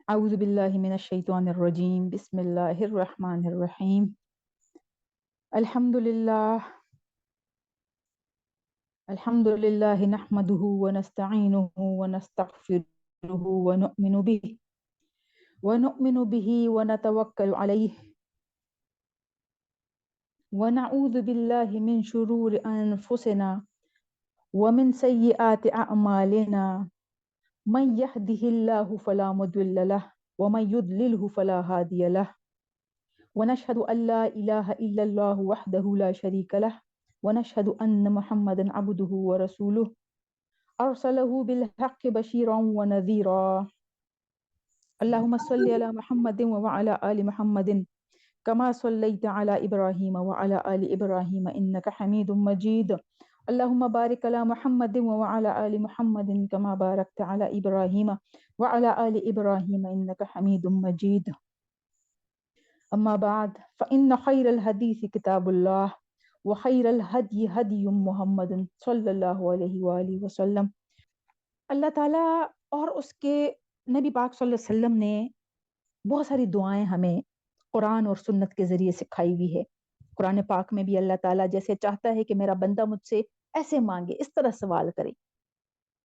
أعوذ بالله من الشيطان الرجيم بسم الله الرحمن الرحيم الحمد لله نحمده ونستعينه ونستغفره ونؤمن به ونتوكل عليه ونعوذ بالله من شرور أنفسنا ومن سيئات أعمالنا من يهده الله فلا مضل له ومن يضلله فلا هادي له ونشهد أن لا إله إلا الله وحده لا شريك له ونشهد أن محمدا عبده ورسوله أرسله بالحق بشيرا ونذيرا اللهم صل على محمد وعلى آل محمد كما صليت على إبراهيم وعلى آل إبراهيم إنك حميد مجيد اللهم بارك على محمد وعلى آل محمد كما باركت على إبراهيم وعلى آل إبراهيم إنك حميد مجيد أما بعد فإن خير الحديث كتاب الله وخير الهدي هدي محمد صلی اللہ علیہ وآلہ وسلم. اللہ تعالیٰ اور اس کے نبی پاک صلی اللہ علیہ وسلم نے بہت ساری دعائیں ہمیں قرآن اور سنت کے ذریعے سکھائی ہوئی ہے. قرآن پاک میں بھی اللہ تعالیٰ جیسے چاہتا ہے کہ میرا بندہ مجھ سے ایسے مانگے، اس طرح سوال کرے،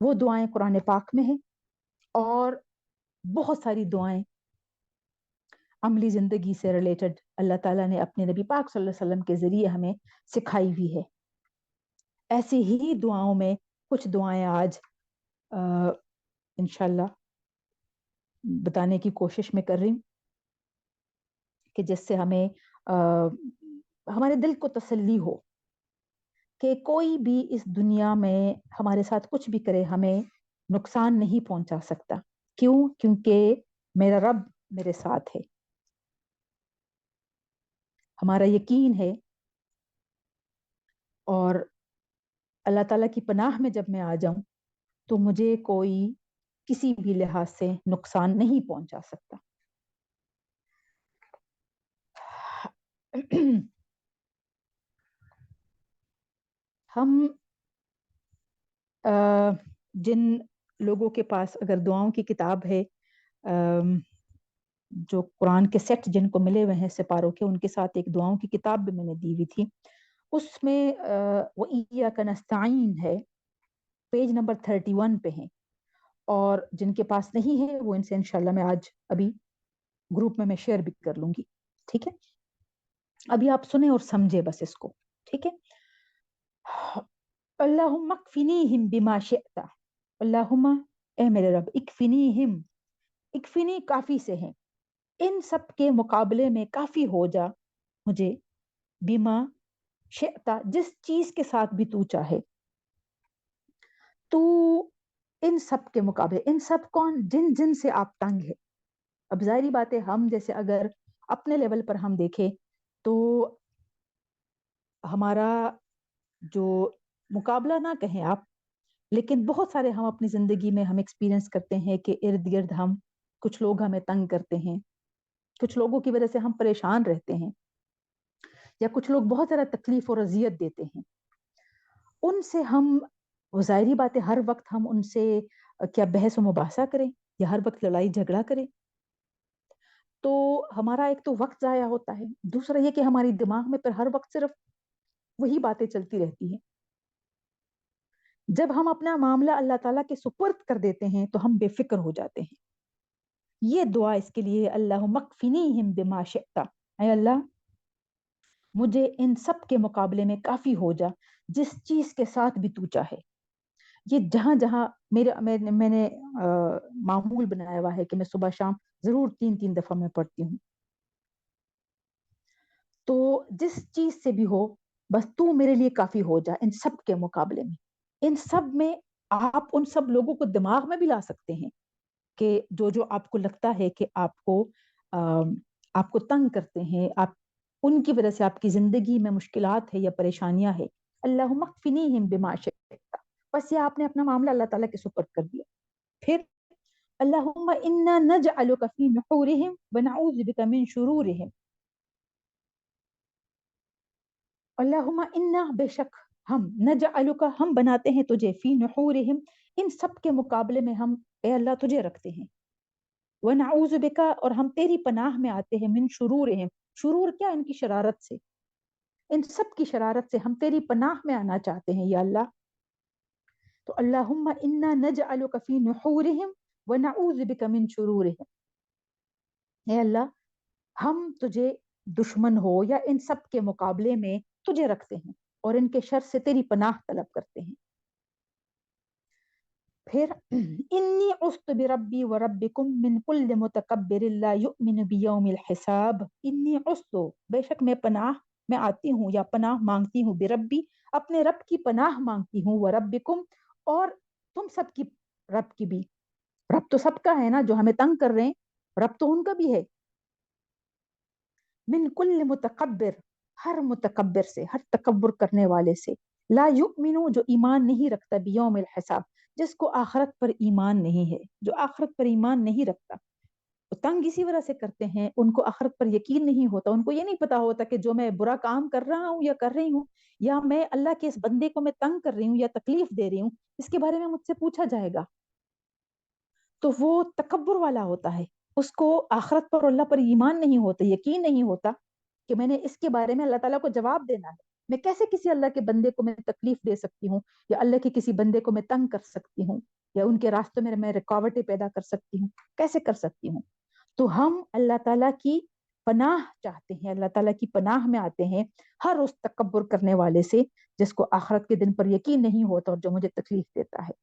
وہ دعائیں قرآن پاک میں ہیں. اور بہت ساری دعائیں عملی زندگی سے ریلیٹڈ اللہ تعالیٰ نے اپنے نبی پاک صلی اللہ علیہ وسلم کے ذریعے ہمیں سکھائی ہوئی ہے. ایسی ہی دعاؤں میں کچھ دعائیں آج انشاءاللہ بتانے کی کوشش میں کر رہی ہوں کہ جس سے ہمیں ہمارے دل کو تسلی ہو کہ کوئی بھی اس دنیا میں ہمارے ساتھ کچھ بھی کرے ہمیں نقصان نہیں پہنچا سکتا. کیوں؟ کیونکہ میرا رب میرے ساتھ ہے. ہمارا یقین ہے اور اللہ تعالیٰ کی پناہ میں جب میں آ جاؤں تو مجھے کوئی کسی بھی لحاظ سے نقصان نہیں پہنچا سکتا. ہم جن لوگوں کے پاس اگر دعاؤں کی کتاب ہے، جو قرآن کے سیٹ جن کو ملے ہوئے ہیں سپاروں کے، ان کے ساتھ ایک دعاؤں کی کتاب بھی میں نے دی ہوئی تھی. اس میں وَإِيَّاكَ نَسْتَعِينُ ہے، پیج نمبر 31 پہ ہیں. اور جن کے پاس نہیں ہے وہ ان سے انشاءاللہ میں آج ابھی گروپ میں شیئر بھی کر لوں گی. ٹھیک ہے، ابھی آپ سنیں اور سمجھے بس اس کو. ٹھیک ہے. اللہم اکفنیہم بما شئت، اللہم اے میرے رب، اکفنیہم، اکفنی کافی سے ہیں، ان سب کے مقابلے میں کافی ہو جا مجھے، بما شئت جس چیز کے ساتھ بھی تو چاہے. تو ان سب کے مقابلے، ان سب کون؟ جن جن سے آپ تنگ ہے. اب ظاہری بات ہے ہم جیسے اگر اپنے لیول پر ہم دیکھیں تو ہمارا جو مقابلہ نہ کہیں آپ، لیکن بہت سارے ہم اپنی زندگی میں ہم ایکسپیرینس کرتے ہیں کہ ارد گرد ہم کچھ لوگ ہمیں تنگ کرتے ہیں، کچھ لوگوں کی وجہ سے ہم پریشان رہتے ہیں، یا کچھ لوگ بہت زیادہ تکلیف اور اذیت دیتے ہیں. ان سے ہم، وہ ظاہری بات ہے ہر وقت ہم ان سے کیا بحث و مباحثہ کریں یا ہر وقت لڑائی جھگڑا کریں؟ تو ہمارا ایک تو وقت ضائع ہوتا ہے، دوسرا یہ کہ ہماری دماغ میں پھر ہر وقت صرف وہی باتیں چلتی رہتی ہیں. جب ہم اپنا معاملہ اللہ تعالیٰ کے سپرد کر دیتے ہیں تو ہم بے فکر ہو جاتے ہیں. یہ دعا اس کے لیے، اللہم اکفنیہم بما شئت، اے اللہ مجھے ان سب کے مقابلے میں کافی ہو جا جس چیز کے ساتھ بھی تو چاہے. یہ جہاں جہاں میں نے معمول بنایا ہوا ہے کہ میں صبح شام ضرور 3 دفعہ میں پڑھتی ہوں. تو جس چیز سے بھی ہو بس تو میرے لیے کافی ہو جا ان سب کے مقابلے میں. ان سب میں آپ ان سب لوگوں کو دماغ میں بھی لا سکتے ہیں کہ جو آپ کو لگتا ہے کہ آپ کو تنگ کرتے ہیں، آپ ان کی وجہ سے آپ کی زندگی میں مشکلات ہے یا پریشانیاں ہے. اللہم اکفنیہم بما شئت، بس یہ آپ نے اپنا معاملہ اللہ تعالیٰ کے سپرد کر دیا. پھر اللہم انا نجعلک فی نحورہم ونعوذ بک من شرورہم، اللہم انا بے شک ہم، نجعلک ہم بناتے ہیں تجھے، فی نحورہم ان سب کے مقابلے میں ہم اے اللہ تجھے رکھتے ہیں. ونعوذ بک، اور ہم تیری پناہ میں آتے ہیں، من شرورہم، شرور کیا؟ ان کی شرارت سے، ان سب کی شرارت سے ہم تیری پناہ میں آنا چاہتے ہیں یا اللہ. تو اللہم انا نجعلک فی نحورہم ونعوذ بک من شرورہم، اے اللہ ہم تجھے دشمن ہو یا ان سب کے مقابلے میں تجھے رکھتے ہیں اور ان کے شر سے تیری پناہ طلب کرتے ہیں. پھر انی عصت بربی وربکم من کل متکبر لا یؤمن بیوم الحساب. انی عصت، بے شک میں پناہ میں آتی ہوں یا پناہ مانگتی ہوں، بربی اپنے رب کی پناہ مانگتی ہوں، وربکم اور تم سب کی رب کی بھی. رب تو سب کا ہے نا، جو ہمیں تنگ کر رہے ہیں رب تو ان کا بھی ہے. من کل متکبر، ہر متکبر سے، ہر تکبر کرنے والے سے، لا یؤمنو جو ایمان نہیں رکھتا، بیوم الحساب جس کو آخرت پر ایمان نہیں ہے، جو آخرت پر ایمان نہیں رکھتا. وہ تنگ اسی وجہ سے کرتے ہیں، ان کو آخرت پر یقین نہیں ہوتا، ان کو یہ نہیں پتا ہوتا کہ جو میں برا کام کر رہا ہوں یا کر رہی ہوں، یا میں اللہ کے اس بندے کو میں تنگ کر رہی ہوں یا تکلیف دے رہی ہوں، اس کے بارے میں مجھ سے پوچھا جائے گا. تو وہ تکبر والا ہوتا ہے، اس کو آخرت پر اللہ پر ایمان نہیں ہوتا، یقین نہیں ہوتا کہ میں نے اس کے بارے میں اللہ تعالیٰ کو جواب دینا ہے. میں کیسے کسی اللہ کے بندے کو میں تکلیف دے سکتی ہوں، یا اللہ کے کسی بندے کو میں تنگ کر سکتی ہوں، یا ان کے راستوں میں رکاوٹیں پیدا کر سکتی ہوں، کیسے کر سکتی ہوں. تو ہم اللہ تعالیٰ کی پناہ چاہتے ہیں، اللہ تعالیٰ کی پناہ میں آتے ہیں ہر اس تکبر کرنے والے سے جس کو آخرت کے دن پر یقین نہیں ہوتا اور جو مجھے تکلیف دیتا ہے.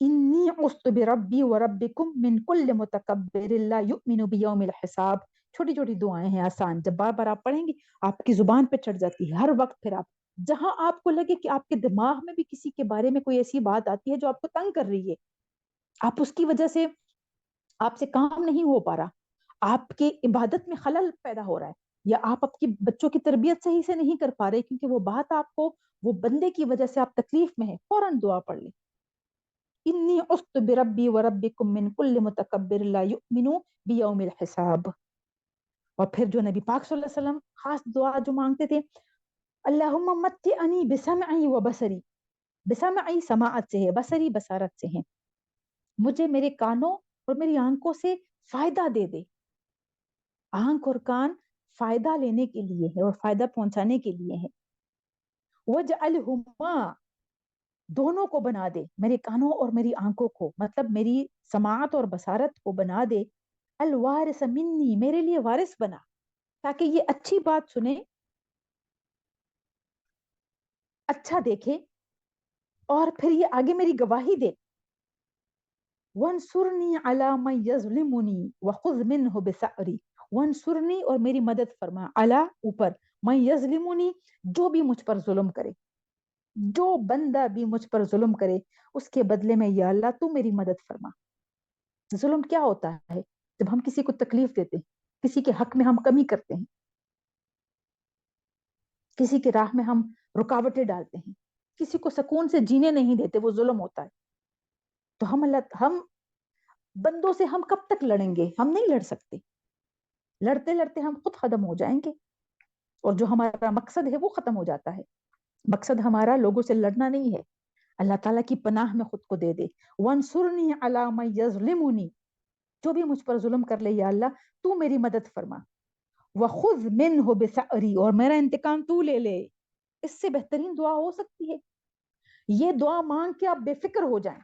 انی عصت بربی وربکم من کل متکبر لا یؤمن بیوم الحساب. چھوٹی چھوٹی دعائیں ہیں، آسان، جب بار بار آپ پڑھیں گے آپ کی زبان پہ چڑھ جاتی ہے ہر وقت. پھر آپ جہاں آپ کو لگے کہ آپ کے دماغ میں بھی کسی کے بارے میں کوئی ایسی بات آتی ہے جو آپ کو تنگ کر رہی ہے، آپ اس کی وجہ سے آپ سے کام نہیں ہو پا رہا، آپ کی عبادت میں خلل پیدا ہو رہا ہے، یا آپ اپنی بچوں کی تربیت صحیح سے نہیں کر پا رہے کیونکہ وہ بات آپ کو، وہ بندے کی وجہ سے آپ تکلیف میں ہیں، فوراً دعا پڑھ لیں. انی عصت بربی وربکم من کل متکبر لا یؤمن بیوم الحساب. اور پھر جو نبی پاک صلی اللہ علیہ وسلم خاص دعا جو مانگتے تھے، اللہم متعنی بسمعی و بصری، بسمعی سماعت سے ہے، بصری بصارت سے ہے، مجھے میرے کانوں اور میری آنکھوں سے فائدہ دے دے. آنکھ اور کان فائدہ لینے کے لیے ہے اور فائدہ پہنچانے کے لیے ہے. وجعلہما، دونوں کو بنا دے، میرے کانوں اور میری آنکھوں کو، مطلب میری سماعت اور بصارت کو بنا دے، الوارث منی، میرے لیے وارث بنا، تاکہ یہ اچھی بات سنے، اچھا دیکھے اور پھر یہ آگے میری گواہی دے. وانصرنی علی من یظلمنی وخذ منہ بثأری، وانصرنی اور میری مدد فرما، علی اوپر، من یظلمنی جو بھی مجھ پر ظلم کرے، جو بندہ بھی مجھ پر ظلم کرے اس کے بدلے میں یا اللہ تو میری مدد فرما. ظلم کیا ہوتا ہے؟ جب ہم کسی کو تکلیف دیتے ہیں، کسی کے حق میں ہم کمی کرتے ہیں، کسی کے راہ میں ہم رکاوٹیں ڈالتے ہیں، کسی کو سکون سے جینے نہیں دیتے، وہ ظلم ہوتا ہے. تو ہم بندوں سے ہم کب تک لڑیں گے؟ ہم نہیں لڑ سکتے، لڑتے لڑتے ہم خود ختم ہو جائیں گے اور جو ہمارا مقصد ہے وہ ختم ہو جاتا ہے. مقصد ہمارا لوگوں سے لڑنا نہیں ہے، اللہ تعالیٰ کی پناہ میں خود کو دے دے. وانصرنی علی من یظلمنی، جو بھی مجھ پر ظلم کر لے یا اللہ تو میری مدد فرما. وخذ منہ بثأری، اور میرا انتقام تو لے لے. اس سے بہترین دعا ہو سکتی ہے؟ یہ دعا مانگ کے آپ بے فکر ہو جائیں.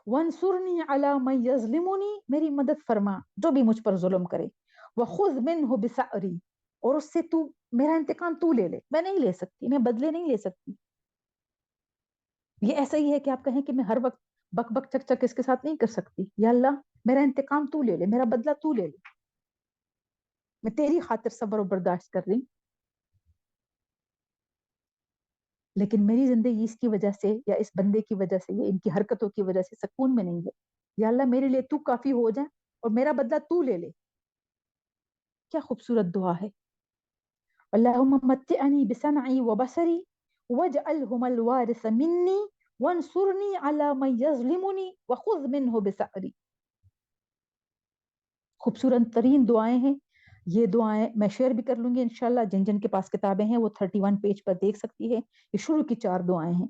وانصرنی علی من یظلمنی، میری مدد فرما جو بھی مجھ پر ظلم کرے. وخذ منہ بثأری، اور اس سے تو میرا انتقام تو لے لے، میں نہیں لے سکتی، میں بدلے نہیں لے سکتی. یہ ایسا ہی ہے کہ آپ کہیں کہ میں ہر وقت بک بک چک چک اس کے ساتھ نہیں کر سکتی، یا اللہ میرا انتقام تو لے لے، میرا بدلہ تو لے لے، میں تیری خاطر صبر و برداشت کر رہی، لیکن میری زندگی اس کی وجہ سے یا اس بندے کی وجہ سے یا ان کی حرکتوں کی وجہ سے سکون میں نہیں ہے. یا اللہ میرے لیے تو کافی ہو جائے اور میرا بدلہ تو لے لے. کیا خوبصورت دعا ہے. اللہم متعنی بسمعی وبصری واجعلہما الوارث منی وانصرنی علی من یظلمنی وخذ منہ بثأری. خوبصورت ترین دعائیں ہیں یہ. دعائیں میں شیئر بھی کر لوں گی انشاءاللہ، جن جن کے پاس کتابیں ہیں وہ 31 پیج پر دیکھ سکتی ہے. یہ شروع کی 4 دعائیں ہیں،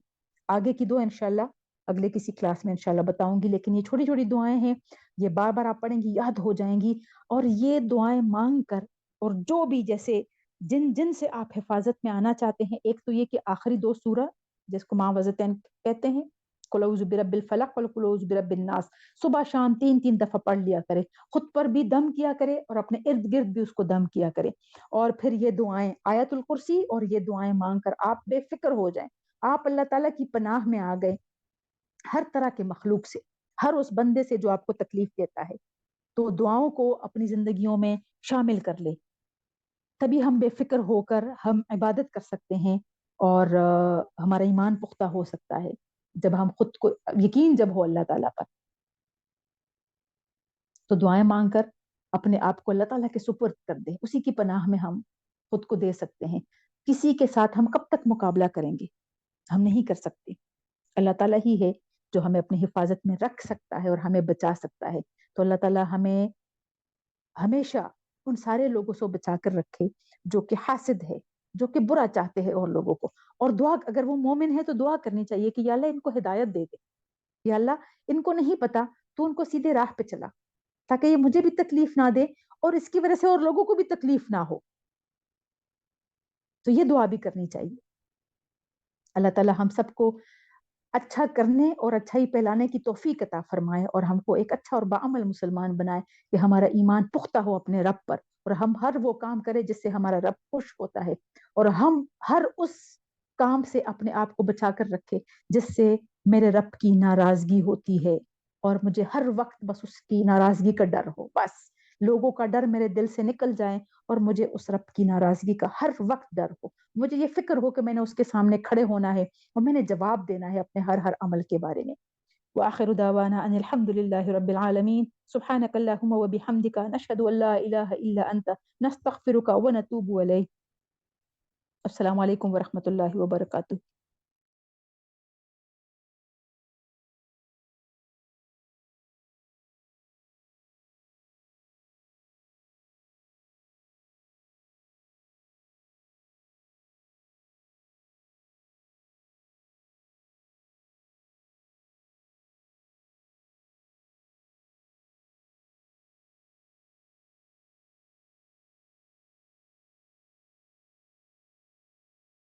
آگے کی 2 انشاءاللہ اگلے کسی کلاس میں انشاءاللہ بتاؤں گی، لیکن یہ چھوٹی چھوٹی دعائیں ہیں، یہ بار بار آپ پڑھیں گی، یاد ہو جائیں گی، اور یہ دعائیں مانگ کر، اور جو بھی جیسے جن جن سے آپ حفاظت میں آنا چاہتے ہیں، ایک تو یہ کہ آخری 2 سورہ جس کو معوذتین کہتے ہیں، قل اعوذ برب الفلق قل اعوذ برب الناس، صبح شام 3 دفعہ پڑھ لیا کرے، خود پر بھی دم کیا کرے اور اپنے ارد گرد بھی اس کو دم کیا کرے، اور پھر یہ دعائیں آیت الکرسی اور یہ دعائیں مانگ کر آپ بے فکر ہو جائیں، آپ اللہ تعالیٰ کی پناہ میں آ گئے، ہر طرح کے مخلوق سے، ہر اس بندے سے جو آپ کو تکلیف دیتا ہے، تو دعاؤں کو اپنی زندگیوں میں شامل کر لے، تبھی ہم بے فکر ہو کر ہم عبادت کر سکتے ہیں، اور ہمارا ایمان پختہ ہو سکتا ہے، جب ہم خود کو یقین جب ہو اللہ تعالیٰ پر، تو دعائیں مانگ کر اپنے آپ کو اللہ تعالیٰ کے سپرد کر دیں، اسی کی پناہ میں ہم خود کو دے سکتے ہیں، کسی کے ساتھ ہم کب تک مقابلہ کریں گے، ہم نہیں کر سکتے، اللہ تعالیٰ ہی ہے جو ہمیں اپنی حفاظت میں رکھ سکتا ہے اور ہمیں بچا سکتا ہے، تو اللہ تعالیٰ ہمیں ہمیشہ ان سارے لوگوں سے بچا کر رکھے جو کہ حاسد ہے، جو کہ برا چاہتے ہیں اور لوگوں کو، اور دعا اگر وہ مومن ہے تو دعا کرنی چاہیے کہ یا اللہ ان کو ہدایت دے دے، یا اللہ ان کو نہیں پتا تو ان کو سیدھے راہ پہ چلا، تاکہ یہ مجھے بھی تکلیف نہ دے اور اس کی وجہ سے اور لوگوں کو بھی تکلیف نہ ہو، تو یہ دعا بھی کرنی چاہیے۔ اللہ تعالیٰ ہم سب کو اچھا کرنے اور اچھائی پھیلانے کی توفیق عطا فرمائے، اور ہم کو ایک اچھا اور باعمل مسلمان بنائے کہ ہمارا ایمان پختہ ہو اپنے رب پر، اور ہم ہر وہ کام کریں جس سے ہمارا رب خوش ہوتا ہے، اور ہم ہر اس کام سے اپنے آپ کو بچا کر رکھے جس سے میرے رب کی ناراضگی ہوتی ہے، اور مجھے ہر وقت بس اس کی ناراضگی کا ڈر ہو، بس لوگوں کا ڈر میرے دل سے نکل جائے اور مجھے اس رب کی ناراضگی کا ہر وقت ڈر ہو، مجھے یہ فکر ہو کہ میں نے اس کے سامنے کھڑے ہونا ہے اور میں نے جواب دینا ہے اپنے ہر عمل کے بارے میں۔ وآخر دعوانا ان الحمد للہ رب العالمین، سبحانک اللہم وبحمدک، نشہد ان لا الہ الا انت، نستغفرک ونتوب الیک۔ السلام علیکم ورحمۃ اللہ وبرکاتہ۔